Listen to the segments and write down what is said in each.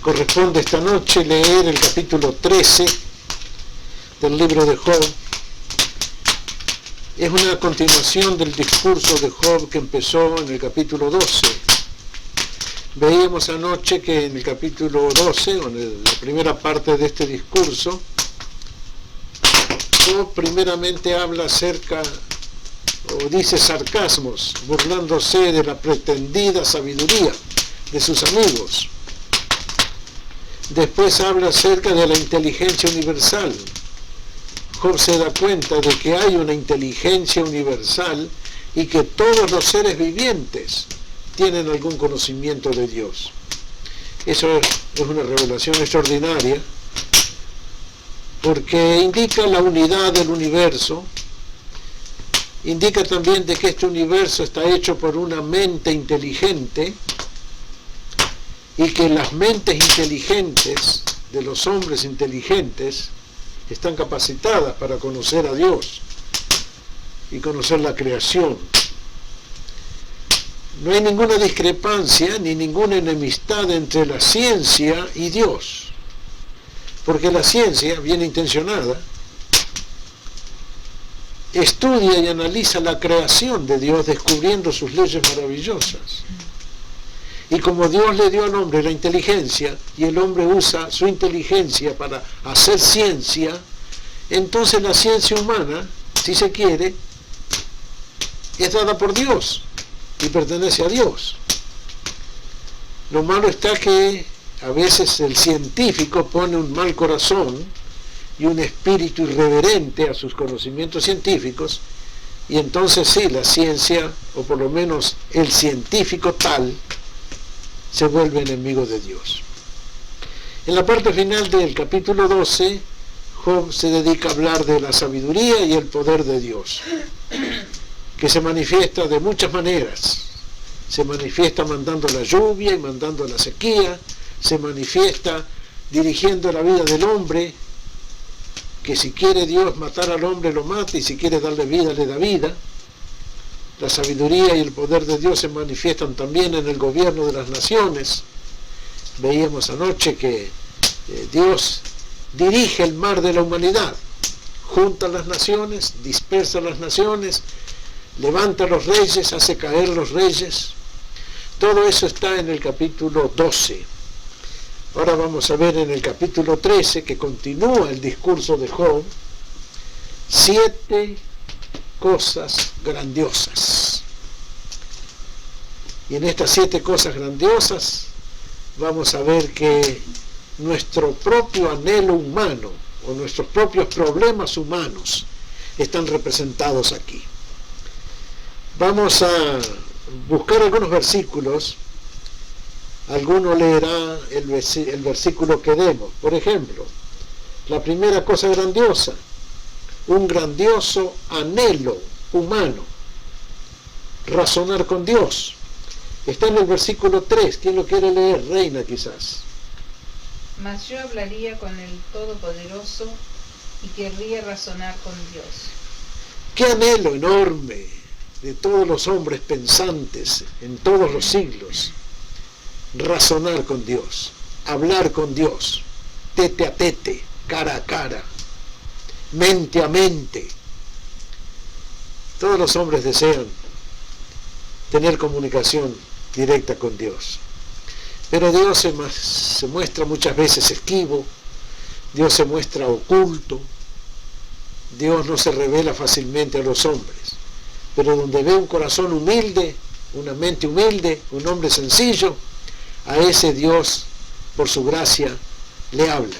corresponde esta noche leer el capítulo 13 del libro de Job. Es una continuación del discurso de Job que empezó en el capítulo 12. Veíamos anoche que en el capítulo 12, o en la primera parte de este discurso, Job primeramente habla acerca, o dice sarcasmos, burlándose de la pretendida sabiduría de sus amigos. Después habla acerca de la inteligencia universal. Job se da cuenta de que hay una inteligencia universal y que todos los seres vivientes tienen algún conocimiento de Dios. Eso es una revelación extraordinaria porque indica la unidad del universo, indica también de que este universo está hecho por una mente inteligente y que las mentes inteligentes de los hombres inteligentes están capacitadas para conocer a Dios y conocer la creación. No hay ninguna discrepancia ni ninguna enemistad entre la ciencia y Dios, porque la ciencia, bien intencionada, estudia y analiza la creación de Dios descubriendo sus leyes maravillosas. Y como Dios le dio al hombre la inteligencia y el hombre usa su inteligencia para hacer ciencia, entonces la ciencia humana, si se quiere, es dada por Dios y pertenece a Dios. Lo malo está que a veces el científico pone un mal corazón y un espíritu irreverente a sus conocimientos científicos, y entonces sí, la ciencia, o por lo menos el científico tal, se vuelve enemigo de Dios. En la parte final del capítulo 12, Job se dedica a hablar de la sabiduría y el poder de Dios, que se manifiesta de muchas maneras. Se manifiesta mandando la lluvia y mandando la sequía, se manifiesta dirigiendo la vida del hombre, que si quiere Dios matar al hombre lo mata y si quiere darle vida le da vida. La sabiduría y el poder de Dios se manifiestan también en el gobierno de las naciones. Veíamos anoche que Dios dirige el mar de la humanidad, junta las naciones, dispersa las naciones, levanta a los reyes, hace caer los reyes. Todo eso está en el capítulo 12. Ahora vamos a ver en el capítulo 13, que continúa el discurso de Job, 7 cosas grandiosas. Y en estas 7 cosas grandiosas vamos a ver que nuestro propio anhelo humano o nuestros propios problemas humanos están representados aquí. Vamos a buscar algunos versículos. Alguno leerá el versículo que demos. Por ejemplo, la primera cosa grandiosa, un grandioso anhelo humano, razonar con Dios. Está en el versículo 3. ¿Quién lo quiere leer? Reina, quizás. Mas yo hablaría con el Todopoderoso y querría razonar con Dios. Qué anhelo enorme de todos los hombres pensantes en todos los siglos. Razonar con Dios, hablar con Dios, tete a tete, cara a cara, mente a mente. Todos los hombres desean tener comunicación directa con Dios. Pero Dios se muestra muchas veces esquivo, Dios se muestra oculto, Dios no se revela fácilmente a los hombres. Pero donde ve un corazón humilde, una mente humilde, un hombre sencillo, a ese Dios, por su gracia, le habla.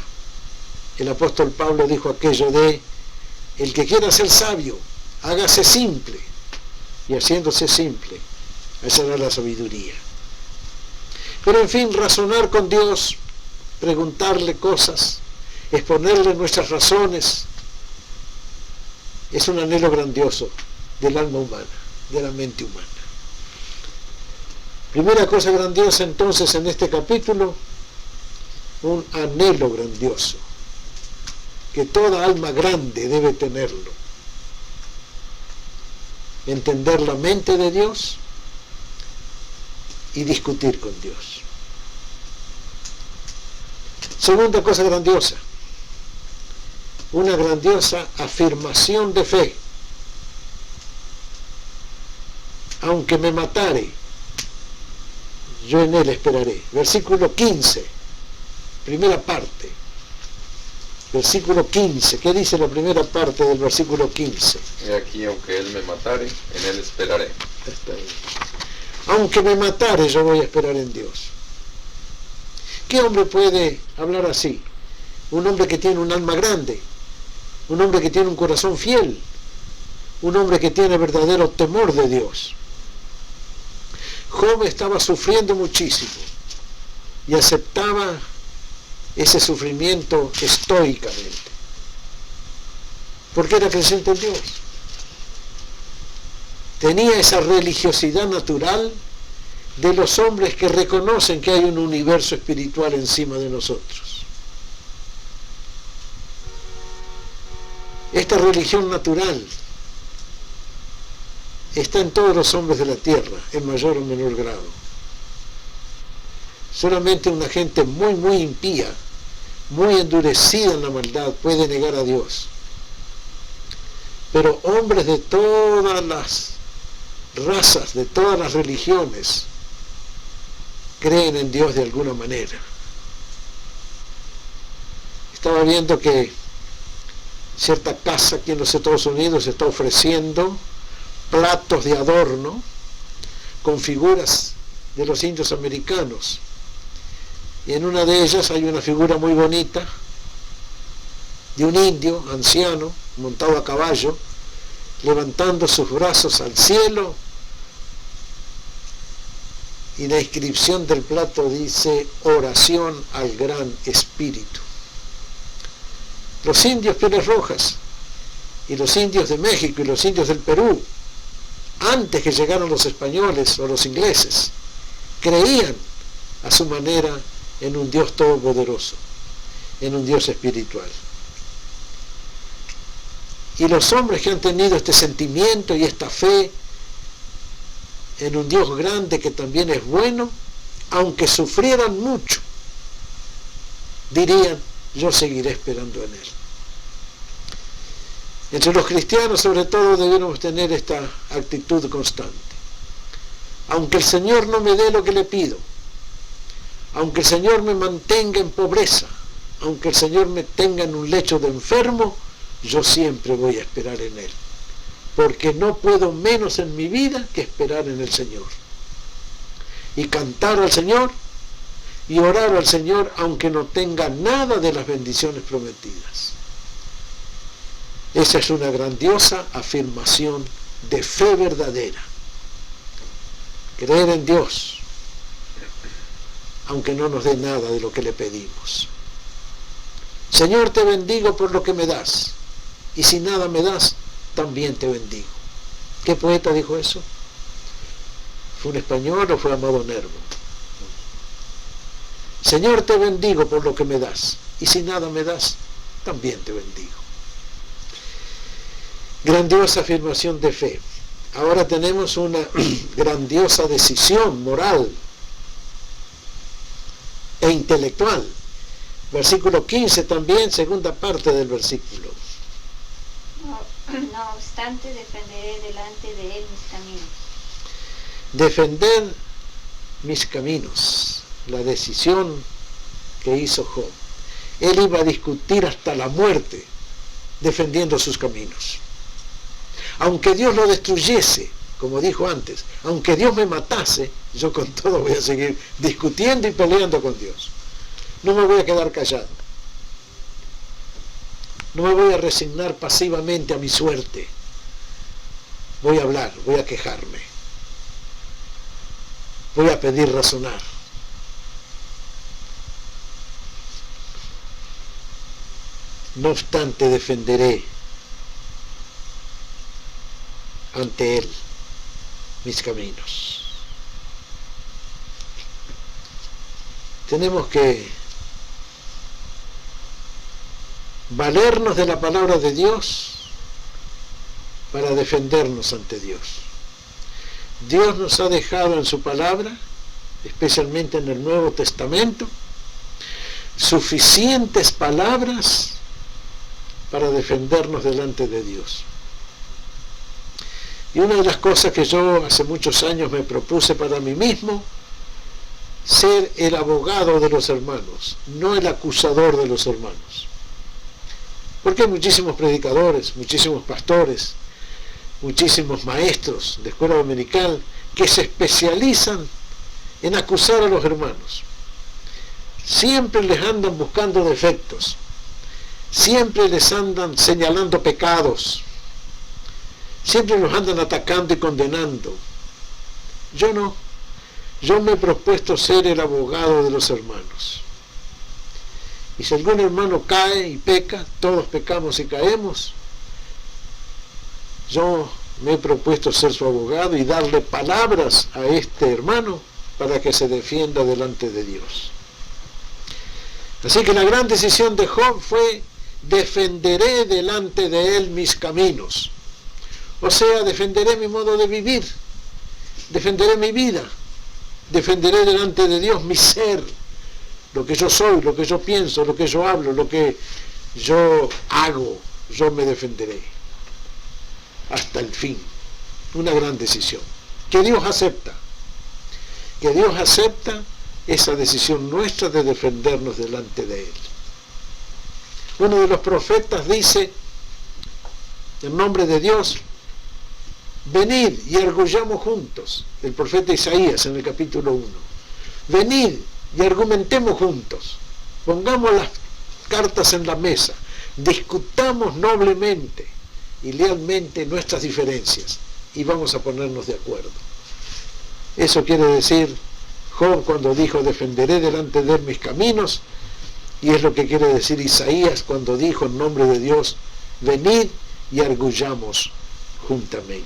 El apóstol Pablo dijo aquello de: el que quiera ser sabio, hágase simple, y haciéndose simple, hallará la sabiduría. Pero en fin, razonar con Dios, preguntarle cosas, exponerle nuestras razones, es un anhelo grandioso del alma humana, de la mente humana. Primera cosa grandiosa entonces en este capítulo, un anhelo grandioso, que toda alma grande debe tenerlo. Entender la mente de Dios y discutir con Dios. Segunda cosa grandiosa, una grandiosa afirmación de fe. Aunque me matare, yo en él esperaré. Versículo 15, primera parte. Versículo 15, ¿qué dice la primera parte del versículo 15? He aquí, aunque él me matare, en él esperaré. Está bien. Aunque me matare, yo voy a esperar en Dios. ¿Qué hombre puede hablar así? Un hombre que tiene un alma grande, un hombre que tiene un corazón fiel, un hombre que tiene verdadero temor de Dios. Job estaba sufriendo muchísimo y aceptaba ese sufrimiento estoicamente, porque era creyente en Dios. Tenía esa religiosidad natural de los hombres que reconocen que hay un universo espiritual encima de nosotros. Esta religión natural está en todos los hombres de la tierra, en mayor o menor grado. Solamente una gente muy impía, muy endurecida en la maldad, puede negar a Dios. Pero hombres de todas las razas, de todas las religiones, creen en Dios de alguna manera. Estaba viendo que cierta casa aquí en los Estados Unidos está ofreciendo platos de adorno con figuras de los indios americanos, y en una de ellas hay una figura muy bonita de un indio anciano montado a caballo, levantando sus brazos al cielo, y la inscripción del plato dice: oración al Gran Espíritu. Los indios pieles rojas y los indios de México y los indios del Perú, antes que llegaran los españoles o los ingleses, creían a su manera en un Dios todopoderoso, en un Dios espiritual. Y los hombres que han tenido este sentimiento y esta fe en un Dios grande que también es bueno, aunque sufrieran mucho, dirían: yo seguiré esperando en Él. Entre los cristianos, sobre todo, debemos tener esta actitud constante. Aunque el Señor no me dé lo que le pido, aunque el Señor me mantenga en pobreza, aunque el Señor me tenga en un lecho de enfermo, yo siempre voy a esperar en Él, porque no puedo menos en mi vida que esperar en el Señor y cantar al Señor y orar al Señor, aunque no tenga nada de las bendiciones prometidas. Esa es una grandiosa afirmación de fe verdadera. Creer en Dios, aunque no nos dé nada de lo que le pedimos. Señor, te bendigo por lo que me das, y si nada me das, también te bendigo. ¿Qué poeta dijo eso? ¿Fue un español o fue Amado Nervo? Señor, te bendigo por lo que me das, y si nada me das, también te bendigo. Grandiosa afirmación de fe. Ahora tenemos una grandiosa decisión moral e intelectual. Versículo 15 también, segunda parte del versículo. No obstante, defenderé delante de él mis caminos. Defender mis caminos, la decisión que hizo Job. Él iba a discutir hasta la muerte defendiendo sus caminos. Aunque Dios lo destruyese, como dijo antes, aunque Dios me matase, yo con todo voy a seguir discutiendo y peleando con Dios. No me voy a quedar callado. No me voy a resignar pasivamente a mi suerte. Voy a hablar, voy a quejarme. Voy a pedir razonar. No obstante, defenderé ante Él mis caminos. Tenemos que valernos de la palabra de Dios para defendernos ante Dios. Dios nos ha dejado en su palabra, especialmente en el Nuevo Testamento, suficientes palabras para defendernos delante de Dios. Y una de las cosas que yo hace muchos años me propuse para mí mismo, ser el abogado de los hermanos, no el acusador de los hermanos. Porque hay muchísimos predicadores, muchísimos pastores, muchísimos maestros de escuela dominical que se especializan en acusar a los hermanos. Siempre les andan buscando defectos, siempre les andan señalando pecados, siempre los andan atacando y condenando. Yo no, yo me he propuesto ser el abogado de los hermanos. Y si algún hermano cae y peca, todos pecamos y caemos, yo me he propuesto ser su abogado y darle palabras a este hermano para que se defienda delante de Dios. Así que la gran decisión de Job fue: defenderé delante de él mis caminos. O sea, defenderé mi modo de vivir, defenderé mi vida, defenderé delante de Dios mi ser, lo que yo soy, lo que yo pienso, lo que yo hablo, lo que yo hago, yo me defenderé hasta el fin. Una gran decisión que Dios acepta, esa decisión nuestra de defendernos delante de Él. Uno de los profetas dice, en nombre de Dios: venid y arguyamos juntos. El profeta Isaías en el capítulo 1. Venid y argumentemos juntos. Pongamos las cartas en la mesa. Discutamos noblemente y lealmente nuestras diferencias y vamos a ponernos de acuerdo. Eso quiere decir Job cuando dijo: defenderé delante de él mis caminos, y es lo que quiere decir Isaías cuando dijo en nombre de Dios: venid y arguyamos juntamente.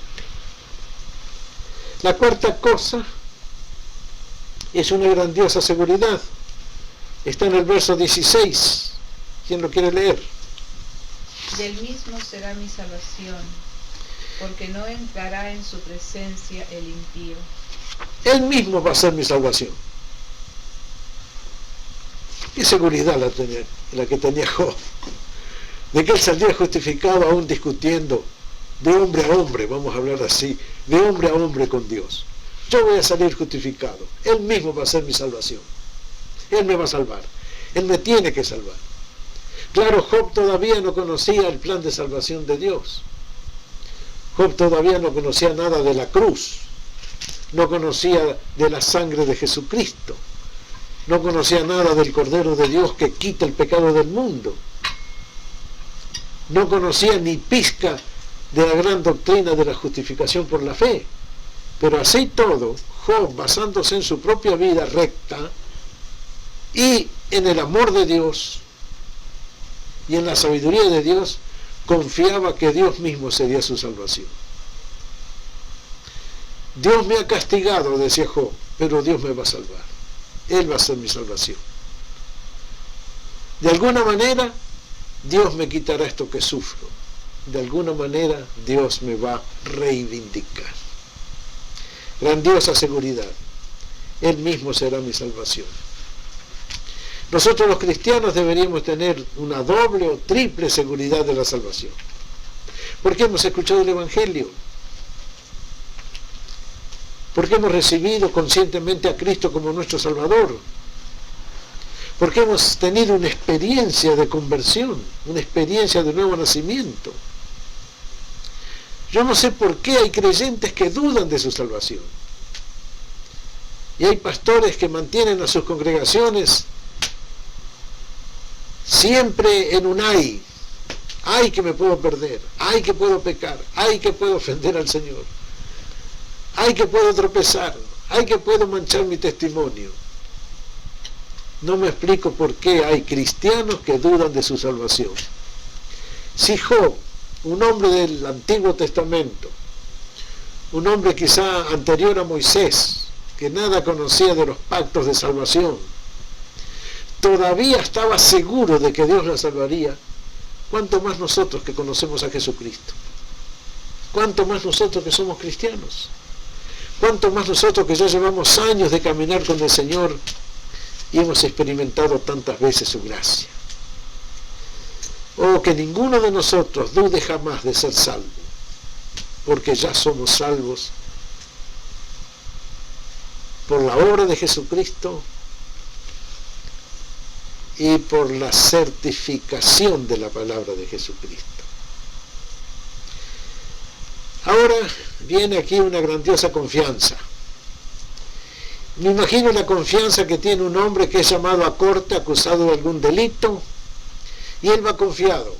La cuarta cosa es una grandiosa seguridad. Está en el verso 16. ¿Quién lo quiere leer? Del mismo será mi salvación, porque no entrará en su presencia el impío. Él mismo va a ser mi salvación. Qué seguridad la que tenía Job, de que él saldría justificado aún discutiendo de hombre a hombre, vamos a hablar así, de hombre a hombre con Dios. Yo voy a salir justificado. Él mismo va a ser mi salvación. Él me va a salvar. Él me tiene que salvar. Claro, Job todavía no conocía el plan de salvación de Dios. Job todavía no conocía nada de la cruz. No conocía de la sangre de Jesucristo. No conocía nada del Cordero de Dios que quita el pecado del mundo. No conocía ni pizca de la gran doctrina de la justificación por la fe. Pero así todo, Job, basándose en su propia vida recta y en el amor de Dios y en la sabiduría de Dios, confiaba que Dios mismo sería su salvación. Dios me ha castigado, decía Job, pero Dios me va a salvar. Él va a ser mi salvación. De alguna manera, Dios me quitará esto que sufro. De alguna manera, Dios me va a reivindicar. Grandiosa seguridad. Él mismo será mi salvación. Nosotros los cristianos deberíamos tener una doble o triple seguridad de la salvación. Porque hemos escuchado el Evangelio. Porque hemos recibido conscientemente a Cristo como nuestro Salvador. Porque hemos tenido una experiencia de conversión, una experiencia de nuevo nacimiento. Yo no sé por qué hay creyentes que dudan de su salvación. Y hay pastores que mantienen a sus congregaciones siempre en un ay que me puedo perder, ay que puedo pecar, ay que puedo ofender al Señor, ay que puedo tropezar, ay que puedo manchar mi testimonio. No me explico por qué hay cristianos que dudan de su salvación. Si Job, un hombre del Antiguo Testamento, un hombre quizá anterior a Moisés, que nada conocía de los pactos de salvación, todavía estaba seguro de que Dios la salvaría, ¿cuánto más nosotros que conocemos a Jesucristo? ¿Cuánto más nosotros que somos cristianos? ¿Cuánto más nosotros que ya llevamos años de caminar con el Señor y hemos experimentado tantas veces su gracia. Oh, que ninguno de nosotros dude jamás de ser salvo, porque ya somos salvos por la obra de Jesucristo y por la certificación de la palabra de Jesucristo. Ahora viene aquí una grandiosa confianza. Me imagino la confianza que tiene un hombre que es llamado a corte, acusado de algún delito, y él va confiado,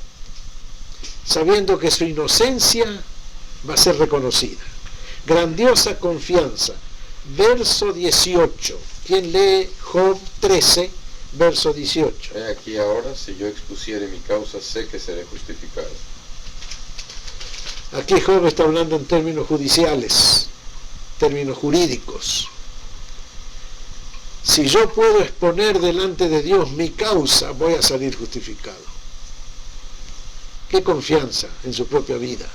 sabiendo que su inocencia va a ser reconocida. Grandiosa confianza. Verso 18. ¿Quién lee Job 13, verso 18? He aquí ahora, si yo expusiere mi causa, sé que seré justificado. Aquí Job está hablando en términos judiciales, términos jurídicos. Si yo puedo exponer delante de Dios mi causa, voy a salir justificado. Qué confianza en su propia vida.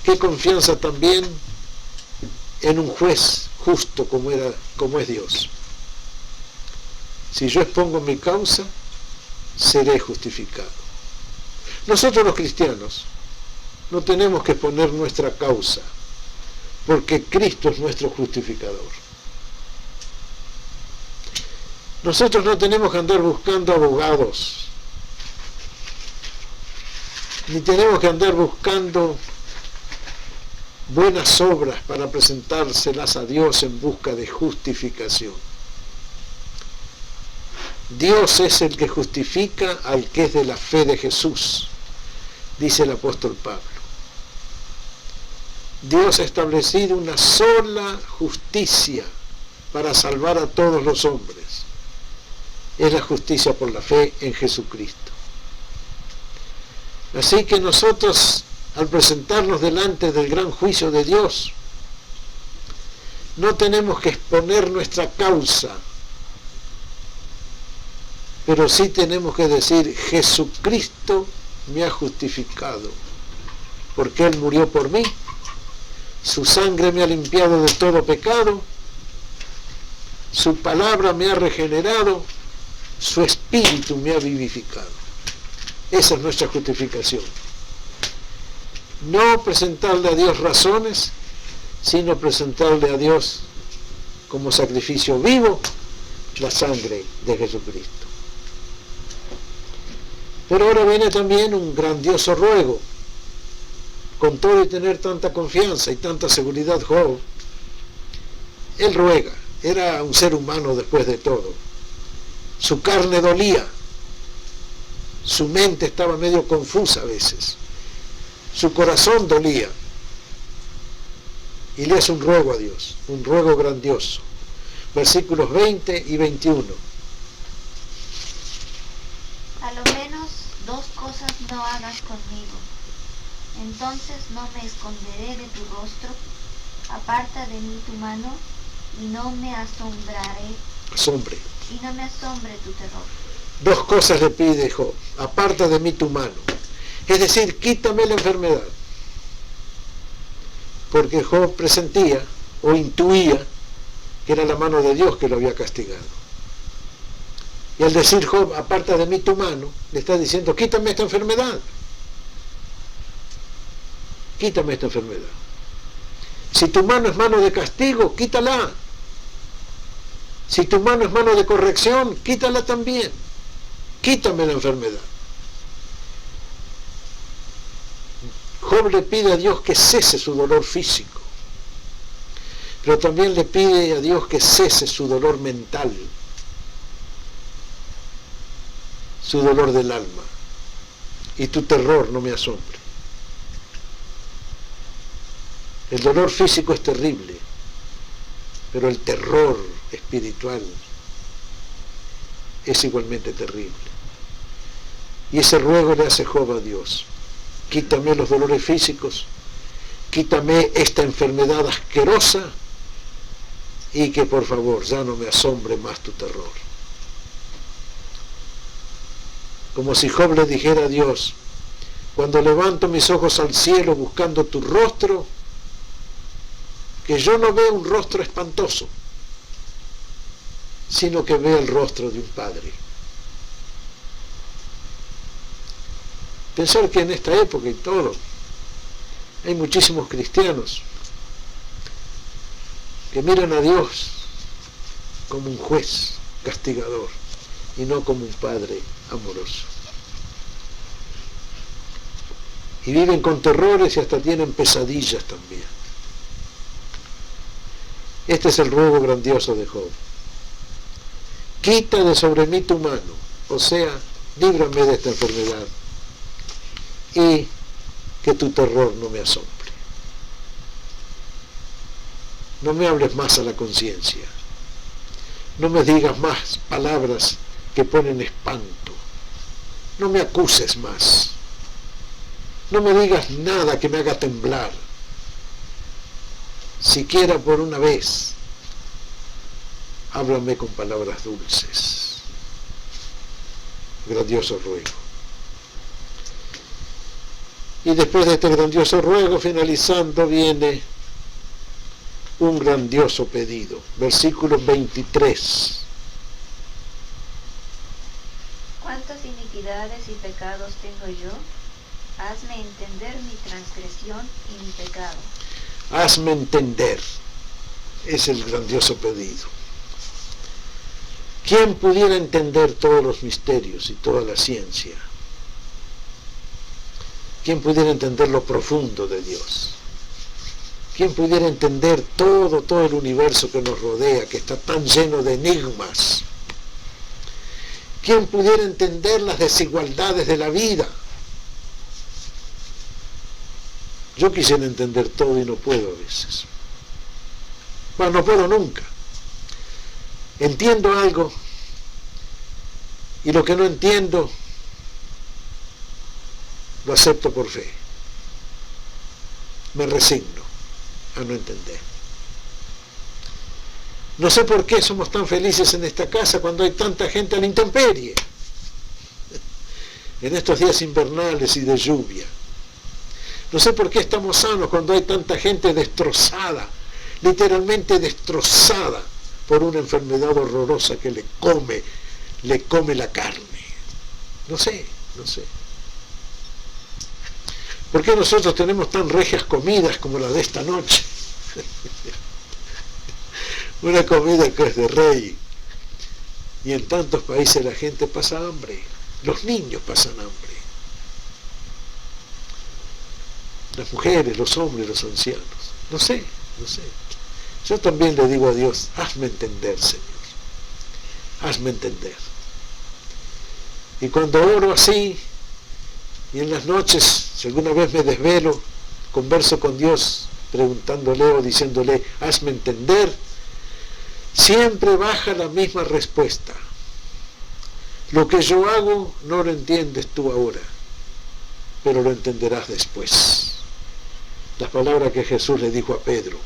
Qué confianza también en un juez justo como es Dios. Si yo expongo mi causa, seré justificado. Nosotros los cristianos no tenemos que exponer nuestra causa, porque Cristo es nuestro justificador. Nosotros no tenemos que andar buscando abogados, ni tenemos que andar buscando buenas obras para presentárselas a Dios en busca de justificación. Dios es el que justifica al que es de la fe de Jesús, dice el apóstol Pablo. Dios ha establecido una sola justicia para salvar a todos los hombres. Es la justicia por la fe en Jesucristo. Así que nosotros, al presentarnos delante del gran juicio de Dios, no tenemos que exponer nuestra causa, pero sí tenemos que decir: Jesucristo me ha justificado, porque Él murió por mí, su sangre me ha limpiado de todo pecado, su palabra me ha regenerado, su espíritu me ha vivificado. Esa es nuestra justificación. No presentarle a Dios razones, sino presentarle a Dios como sacrificio vivo la sangre de Jesucristo. Pero ahora viene también un grandioso ruego. Con todo y tener tanta confianza y tanta seguridad, Job, él ruega. Era un ser humano después de todo. Su carne dolía. Su mente estaba medio confusa a veces. Su corazón dolía. Y le hace un ruego a Dios, un ruego grandioso. Versículos 20 y 21. A lo menos 2 cosas no hagas conmigo. Entonces no me esconderé de tu rostro. Aparta de mí tu mano y no me asombraré. Y no me asombre tu terror. 2 cosas le pide Job: aparta de mí tu mano, es decir, quítame la enfermedad, porque Job presentía o intuía que era la mano de Dios que lo había castigado. Y al decir Job, aparta de mí tu mano, le está diciendo: quítame esta enfermedad, quítame esta enfermedad. Si tu mano es mano de castigo, quítala. Si tu mano es mano de corrección, quítala también. Quítame la enfermedad. Job le pide a Dios que cese su dolor físico, pero también le pide a Dios que cese su dolor mental, su dolor del alma. Y tu terror no me asombre. El dolor físico es terrible, pero el terror espiritual es igualmente terrible. Y ese ruego le hace Job a Dios: quítame los dolores físicos, quítame esta enfermedad asquerosa, y que por favor ya no me asombre más tu terror. Como si Job le dijera a Dios: cuando levanto mis ojos al cielo buscando tu rostro, que yo no veo un rostro espantoso, sino que ve el rostro de un padre. Pensar que en esta época y todo, hay muchísimos cristianos que miran a Dios como un juez castigador y no como un padre amoroso. Y viven con terrores y hasta tienen pesadillas también. Este es el ruego grandioso de Job. Quita de sobre mí tu mano, o sea, líbrame de esta enfermedad y que tu terror no me asombre. No me hables más a la conciencia. No me digas más palabras que ponen espanto. No me acuses más. No me digas nada que me haga temblar. Siquiera por una vez, háblame con palabras dulces. Grandioso ruego. Y después de este grandioso ruego, finalizando, viene un grandioso pedido. Versículo 23. ¿Cuántas iniquidades y pecados tengo yo? Hazme entender mi transgresión y mi pecado. Hazme entender. Es el grandioso pedido. ¿Quién pudiera entender todos los misterios y toda la ciencia? ¿Quién pudiera entender lo profundo de Dios? ¿Quién pudiera entender todo el universo que nos rodea, que está tan lleno de enigmas? ¿Quién pudiera entender las desigualdades de la vida? Yo quisiera entender todo y no puedo a veces. Bueno, no puedo nunca. Entiendo algo y lo que no entiendo lo acepto por fe. Me resigno a no entender. No sé por qué somos tan felices en esta casa cuando hay tanta gente a la intemperie, en estos días invernales y de lluvia. No sé por qué estamos sanos cuando hay tanta gente destrozada, literalmente destrozada por una enfermedad horrorosa que le come la carne. No sé. ¿Por qué nosotros tenemos tan regias comidas como la de esta noche? Una comida que es de rey. Y en tantos países la gente pasa hambre. Los niños pasan hambre. Las mujeres, los hombres, los ancianos. No sé. Yo también le digo a Dios, hazme entender, Señor. Hazme entender. Y cuando oro así, y en las noches, si alguna vez me desvelo, converso con Dios, preguntándole o diciéndole, hazme entender, siempre baja la misma respuesta. Lo que yo hago no lo entiendes tú ahora, pero lo entenderás después. Las palabras que Jesús le dijo a Pedro.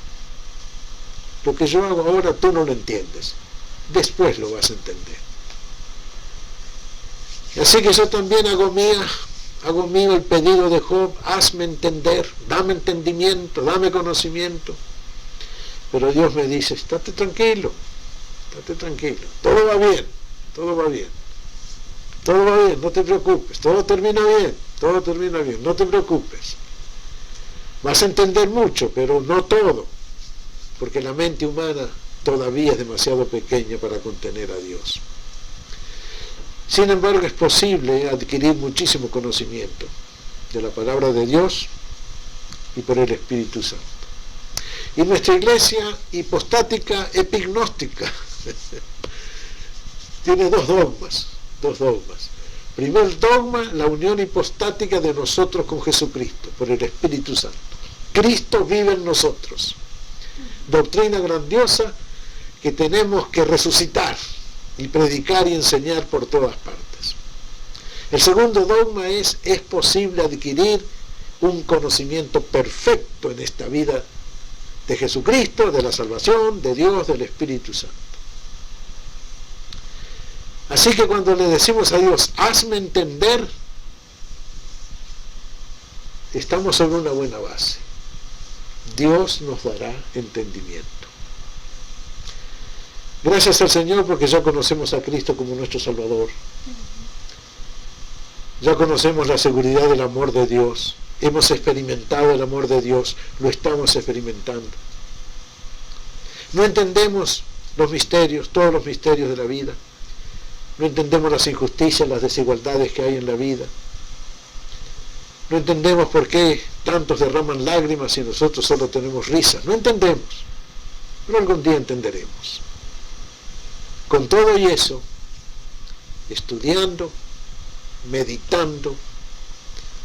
Lo que yo hago ahora tú no lo entiendes, después lo vas a entender. Así que yo también hago mío el pedido de Job, hazme entender, dame entendimiento, dame conocimiento. Pero Dios me dice, estate tranquilo, todo va bien, no te preocupes, todo termina bien, no te preocupes. Vas a entender mucho, pero no todo, porque la mente humana todavía es demasiado pequeña para contener a Dios. Sin embargo, es posible adquirir muchísimo conocimiento de la palabra de Dios y por el Espíritu Santo. Y nuestra iglesia hipostática epignóstica tiene dos dogmas. Primer dogma, la unión hipostática de nosotros con Jesucristo, por el Espíritu Santo. Cristo vive en nosotros. Doctrina grandiosa que tenemos que resucitar y predicar y enseñar por todas partes. El segundo dogma es posible adquirir un conocimiento perfecto en esta vida de Jesucristo, de la salvación, de Dios, del Espíritu Santo. Así que cuando le decimos a Dios, hazme entender, estamos sobre una buena base. Dios nos dará entendimiento. Gracias al Señor porque ya conocemos a Cristo como nuestro Salvador. Ya conocemos la seguridad del amor de Dios. Hemos experimentado el amor de Dios. Lo estamos experimentando. No entendemos los misterios, todos los misterios de la vida. No entendemos las injusticias, las desigualdades que hay en la vida. No entendemos por qué tantos derraman lágrimas y nosotros solo tenemos risas. No entendemos. Pero algún día entenderemos. Con todo y eso, estudiando, meditando,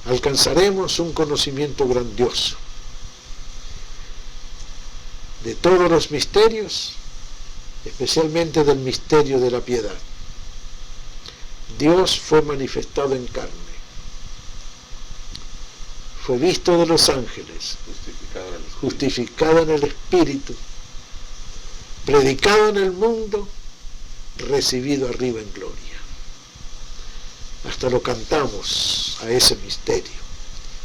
alcanzaremos un conocimiento grandioso de todos los misterios, especialmente del misterio de la piedad. Dios fue manifestado en carne, fue visto de los ángeles, justificado en el Espíritu, predicado en el mundo, recibido arriba en gloria. Hasta lo cantamos a ese misterio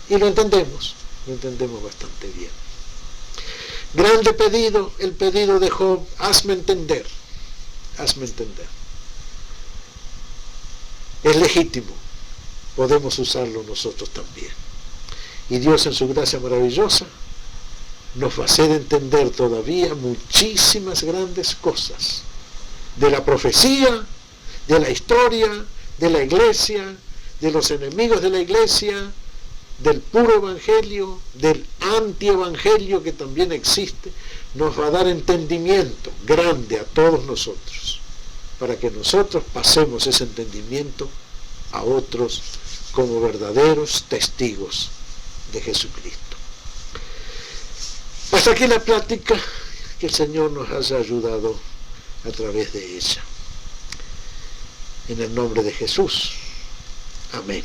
y lo entendemos bastante bien. Grande pedido, el pedido de Job: hazme entender. Es legítimo, podemos usarlo nosotros también. Y Dios, en su gracia maravillosa, nos va a hacer entender todavía muchísimas grandes cosas de la profecía, de la historia, de la iglesia, de los enemigos de la iglesia, del puro evangelio, del antievangelio que también existe. Nos va a dar entendimiento grande a todos nosotros, para que nosotros pasemos ese entendimiento a otros como verdaderos testigos de Jesucristo. Hasta aquí la plática, que el Señor nos haya ayudado a través de ella. En el nombre de Jesús. Amén.